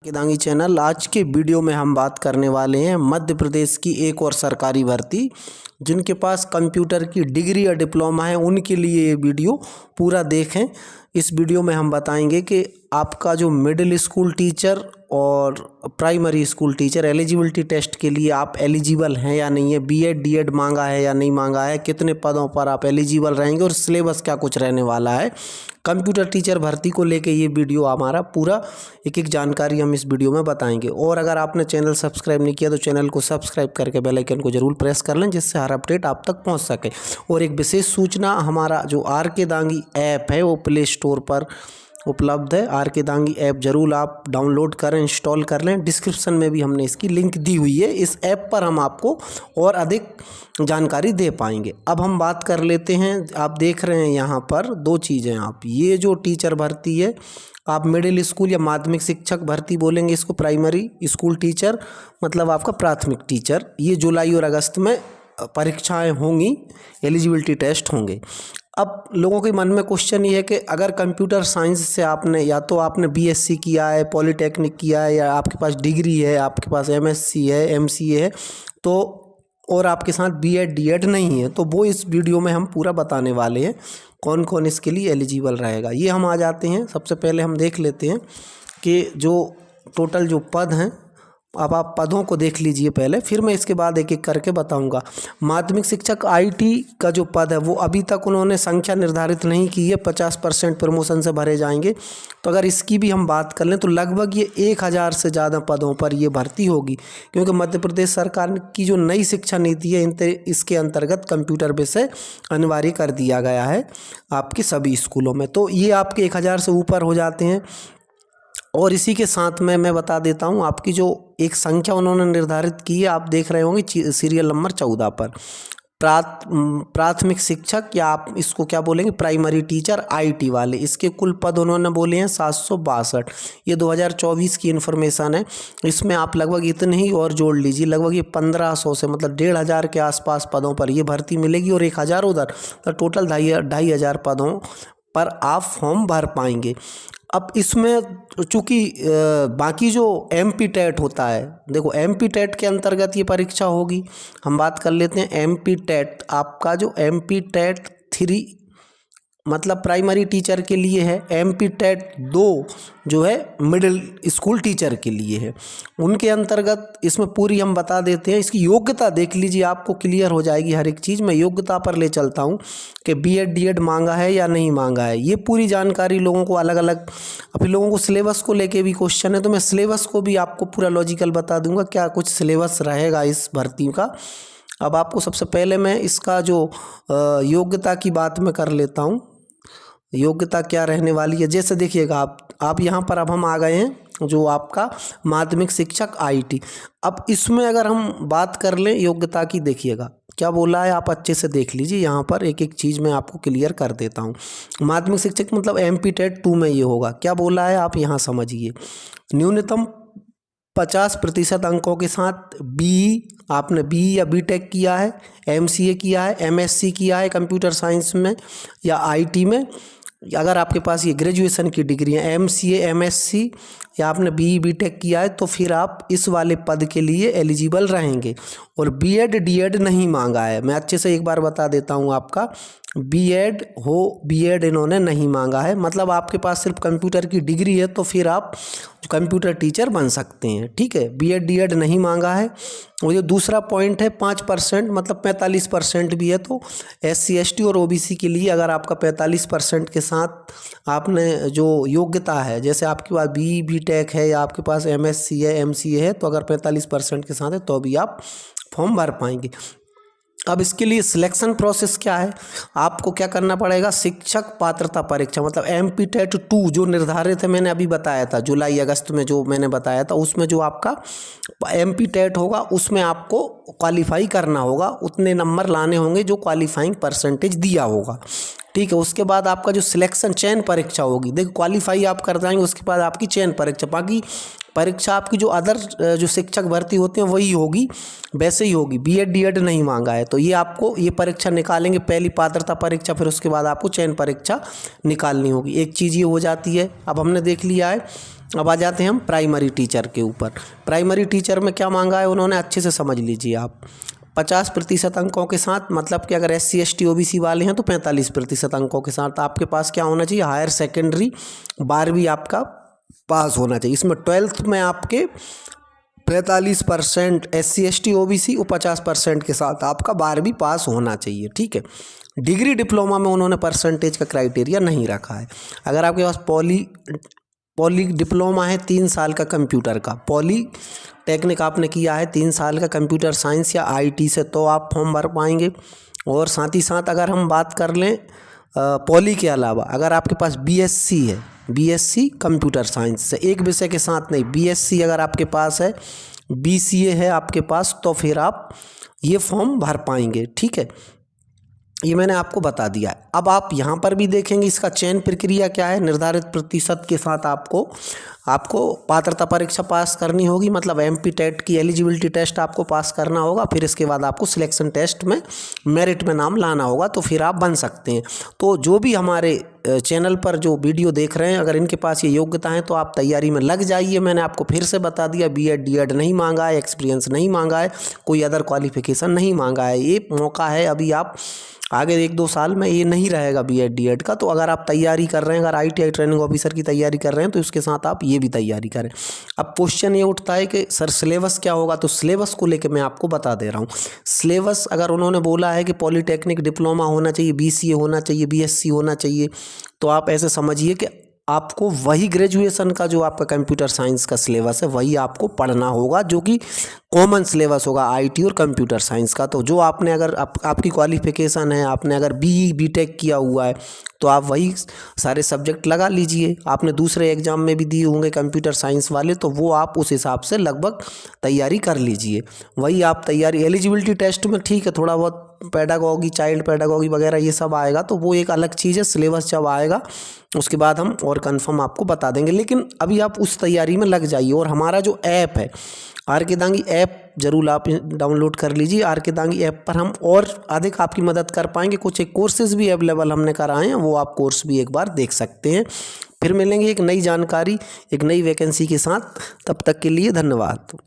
केदांगी channel. आज के video में हम बात करने वाले हैं मध्य प्रदेश की एक और सरकारी भर्ती। जिनके पास कंप्यूटर की डिग्री या डिप्लोमा है उनके लिए ये वीडियो पूरा देखें। इस वीडियो में हम बताएंगे कि आपका जो मिडिल स्कूल टीचर और primary school teacher eligibility test के लिए आप एलिजिबल हैं या नहीं है, बीएड डीएड मांगा है या नहीं मांगा है, कितने पदों पर आप एलिजिबल रहेंगे और सिलेबस क्या कुछ रहने वाला है। कंप्यूटर टीचर भर्ती को लेके ये वीडियो हमारा पूरा एक एक जानकारी हम इस वीडियो में बताएंगे। और अगर आपने चैनल सब्सक्राइब नहीं किया तो चैनल को सब्सक्राइब करके बेल आइकन को जरूर प्रेस कर लें, जिससे हर अपडेट आप तक पहुंच सके। और एक विशेष सूचना, हमारा जो आर के दांगी ऐप है वो प्ले स्टोर पर उपलब्ध है। आर के दांगी ऐप जरूर आप डाउनलोड करें, इंस्टॉल कर लें। डिस्क्रिप्शन में भी हमने इसकी लिंक दी हुई है। इस ऐप पर हम आपको और अधिक जानकारी दे पाएंगे। अब हम बात कर लेते हैं। आप देख रहे हैं यहाँ पर दो चीज़ें, आप ये जो टीचर भर्ती है, आप मिडिल स्कूल या माध्यमिक शिक्षक भर्ती बोलेंगे इसको, प्राइमरी स्कूल टीचर मतलब आपका प्राथमिक टीचर। ये जुलाई और अगस्त में परीक्षाएं होंगी, एलिजिबिलिटी टेस्ट होंगे। अब लोगों के मन में क्वेश्चन ये है कि अगर कंप्यूटर साइंस से आपने या तो आपने बीएससी किया है, पॉलिटेक्निक किया है, या आपके पास डिग्री है, आपके पास एमएससी है, एमसीए है, तो और आपके साथ बीएड डीएड नहीं है, तो वो इस वीडियो में हम पूरा बताने वाले हैं कौन कौन इसके लिए एलिजिबल रहेगा। ये हम आ जाते हैं। सबसे पहले हम देख लेते हैं कि जो टोटल जो पद हैं, अब आप पदों को देख लीजिए पहले, फिर मैं इसके बाद एक एक करके बताऊंगा। माध्यमिक शिक्षक आईटी का जो पद है वो अभी तक उन्होंने संख्या निर्धारित नहीं की है, 50% प्रमोशन से भरे जाएंगे। तो अगर इसकी भी हम बात कर लें तो लगभग ये 1000 से ज़्यादा पदों पर ये भर्ती होगी, क्योंकि मध्य प्रदेश सरकार की जो नई शिक्षा नीति है इसके अंतर्गत कंप्यूटर विषय अनिवार्य कर दिया गया है आपके सभी स्कूलों में। तो ये आपके 1000 से ऊपर हो जाते हैं। और इसी के साथ में मैं बता देता हूँ आपकी जो एक संख्या उन्होंने निर्धारित की है, आप देख रहे होंगे सीरियल नंबर 14 पर, प्राथमिक शिक्षक या आप इसको क्या बोलेंगे, प्राइमरी टीचर आईटी वाले। इसके कुल पद उन्होंने बोले हैं 762। ये 2024 की इन्फॉर्मेशन है। इसमें आप लगभग इतने ही और जोड़ लीजिए, लगभग ये 1500 से मतलब 1500 के आसपास पदों पर ये भर्ती मिलेगी और 1000 उधर, तो टोटल 2500 पदों पर आप फॉर्म भर पाएंगे। अब इसमें चूँकि बाकी जो एमपी टेट होता है, देखो एमपी टेट के अंतर्गत ये परीक्षा होगी। हम बात कर लेते हैं एमपी टेट। आपका जो एमपी टेट 3 मतलब प्राइमरी टीचर के लिए है, एमपी टेट 2 जो है मिडिल स्कूल टीचर के लिए है। उनके अंतर्गत इसमें पूरी हम बता देते हैं। इसकी योग्यता देख लीजिए, आपको क्लियर हो जाएगी हर एक चीज़। मैं योग्यता पर ले चलता हूँ कि बीएड डीएड मांगा है या नहीं मांगा है, ये पूरी जानकारी लोगों को अलग अलग। अभी लोगों को सिलेबस को लेके भी क्वेश्चन है, तो मैं सिलेबस को भी आपको पूरा लॉजिकल बता दूंगा क्या कुछ सिलेबस रहेगा इस भर्ती का। अब आपको सबसे पहले मैं इसका जो योग्यता की बात मैं कर लेता हूँ, योग्यता क्या रहने वाली है। जैसे देखिएगा आप यहाँ पर, अब हम आ गए हैं जो आपका माध्यमिक शिक्षक आईटी। अब इसमें अगर हम बात कर लें योग्यता की, देखिएगा क्या बोला है, आप अच्छे से देख लीजिए। यहाँ पर एक एक चीज़ मैं आपको क्लियर कर देता हूँ। माध्यमिक शिक्षक मतलब एमपी टेट 2 में ये होगा। क्या बोला है आप यहाँ समझिए, न्यूनतम 50% अंकों के साथ आपने बीई या बीटेक किया है, एमसीए किया है, एमएससी किया है कंप्यूटर साइंस में या आईटी में। अगर आपके पास ये ग्रेजुएशन की डिग्री है, एमसीए एमएससी या आपने बीई बीटेक किया है, तो फिर आप इस वाले पद के लिए एलिजिबल रहेंगे। और बीएड डीएड नहीं मांगा है, मैं अच्छे से एक बार बता देता हूँ। आपका बीएड इन्होंने नहीं मांगा है, मतलब आपके पास सिर्फ कंप्यूटर की डिग्री है तो फिर आप कंप्यूटर टीचर बन सकते हैं, ठीक है। बीएड डीएड नहीं मांगा है। और ये दूसरा पॉइंट है 5% मतलब 45% भी है, तो एससी एसटी और ओबीसी के लिए अगर आपका 45% के साथ आपने जो योग्यता है, जैसे आपके पास बीई बीटेक है या आपके पास एमएससी है एमसीए है, तो अगर 45% के साथ है तो भी आप फॉर्म भर पाएंगे। अब इसके लिए सिलेक्शन प्रोसेस क्या है, आपको क्या करना पड़ेगा, शिक्षक पात्रता परीक्षा मतलब एमपी टेट 2 जो निर्धारित है, मैंने अभी बताया था जुलाई अगस्त में जो मैंने बताया था, उसमें जो आपका एमपी टेट होगा उसमें आपको क्वालिफाई करना होगा, उतने नंबर लाने होंगे जो क्वालिफाइंग परसेंटेज दिया होगा, ठीक है। उसके बाद आपका जो सिलेक्शन चयन परीक्षा होगी, देखो क्वालिफाई आप कर जाएंगे, उसके बाद आपकी चयन परीक्षा, बाकी परीक्षा आपकी जो अदर जो शिक्षक भर्ती होते हैं वही होगी, वैसे ही होगी। बीएड डीएड नहीं मांगा है, तो ये आपको ये परीक्षा निकालेंगे, पहली पात्रता परीक्षा, फिर उसके बाद आपको चयन परीक्षा निकालनी होगी। एक चीज़ ये हो जाती है। अब हमने देख लिया है अब आ जाते हैं हम प्राइमरी टीचर के ऊपर। प्राइमरी टीचर में क्या मांगा है उन्होंने, अच्छे से समझ लीजिए आप। 50% अंकों के साथ, मतलब कि अगर SC ST OBC वाले हैं तो 45% अंकों के साथ आपके पास क्या होना चाहिए, हायर सेकेंडरी 12वीं आपका पास होना चाहिए। इसमें 12th में आपके 45% SC ST OBC और 50% के साथ आपका 12वीं पास होना चाहिए, ठीक है। डिग्री डिप्लोमा में उन्होंने परसेंटेज का क्राइटेरिया नहीं रखा है। अगर आपके पास पॉली डिप्लोमा है 3 साल का कंप्यूटर का, पॉली टेक्निक आपने किया है 3 साल का कंप्यूटर साइंस या IT से, तो आप फॉर्म भर पाएंगे। और साथ ही साथ अगर हम बात कर लें पॉली के अलावा, अगर आपके पास BSc है, BSc कंप्यूटर साइंस से, एक विषय के साथ नहीं, BSc अगर आपके पास है, BCA है आपके पास, तो फिर आप ये फॉर्म भर पाएंगे, ठीक है। ये मैंने आपको बता दिया है। अब आप यहाँ पर भी देखेंगे इसका चयन प्रक्रिया क्या है। निर्धारित प्रतिशत के साथ आपको पात्रता परीक्षा पास करनी होगी, मतलब MP टेट की एलिजिबिलिटी टेस्ट आपको पास करना होगा। फिर इसके बाद आपको सिलेक्शन टेस्ट में मेरिट में नाम लाना होगा, तो फिर आप बन सकते हैं। तो जो भी हमारे चैनल पर जो वीडियो देख रहे हैं, अगर इनके पास ये योग्यता है तो आप तैयारी में लग जाइए। मैंने आपको फिर से बता दिया, B.Ed D.Ed नहीं मांगा है, एक्सपीरियंस नहीं मांगा है, कोई अदर क्वालिफिकेशन नहीं मांगा है। ये मौका है, अभी आप आगे 1-2 साल में ये नहीं रहेगा B.Ed D.Ed का। तो अगर आप तैयारी कर रहे हैं, अगर ITI ट्रेनिंग ऑफिसर की तैयारी कर रहे हैं, तो इसके साथ आप ये भी तैयारी करें। अब क्वेश्चन ये उठता है कि सर सिलेबस क्या होगा, तो सिलेबस को लेकर मैं आपको बता दे रहा हूँ। सिलेबस अगर उन्होंने बोला है कि पॉलीटेक्निक डिप्लोमा होना चाहिए, BCA होना चाहिए, BSc होना चाहिए, तो आप ऐसे समझिए कि आपको वही ग्रेजुएशन का जो आपका कंप्यूटर साइंस का सिलेबस है वही आपको पढ़ना होगा, जो कि कॉमन सिलेबस होगा IT और कंप्यूटर साइंस का। तो जो आपने अगर आपकी क्वालिफिकेशन है, आपने अगर BE B.Tech किया हुआ है, तो आप वही सारे सब्जेक्ट लगा लीजिए। आपने दूसरे एग्जाम में भी दिए होंगे कंप्यूटर साइंस वाले, तो वो आप उस हिसाब से लगभग तैयारी कर लीजिए। वही आप तैयारी एलिजिबिलिटी टेस्ट में ठीक है, थोड़ा बहुत पेडागॉगी, चाइल्ड पेडागॉगी वगैरह ये सब आएगा, तो वो एक अलग चीज़ है। सिलेबस जब आएगा उसके बाद हम और कंफर्म आपको बता देंगे, लेकिन अभी आप उस तैयारी में लग जाइए। और हमारा जो ऐप है RK दांगी ऐप, ज़रूर आप डाउनलोड कर लीजिए। RK दांगी ऐप पर हम और अधिक आपकी मदद कर पाएंगे। कुछ एक कोर्सेज़ भी अवेलेबल हमने कराए हैं, वो आप कोर्स भी एक बार देख सकते हैं। फिर मिलेंगे एक नई जानकारी, एक नई वैकेंसी के साथ। तब तक के लिए धन्यवाद।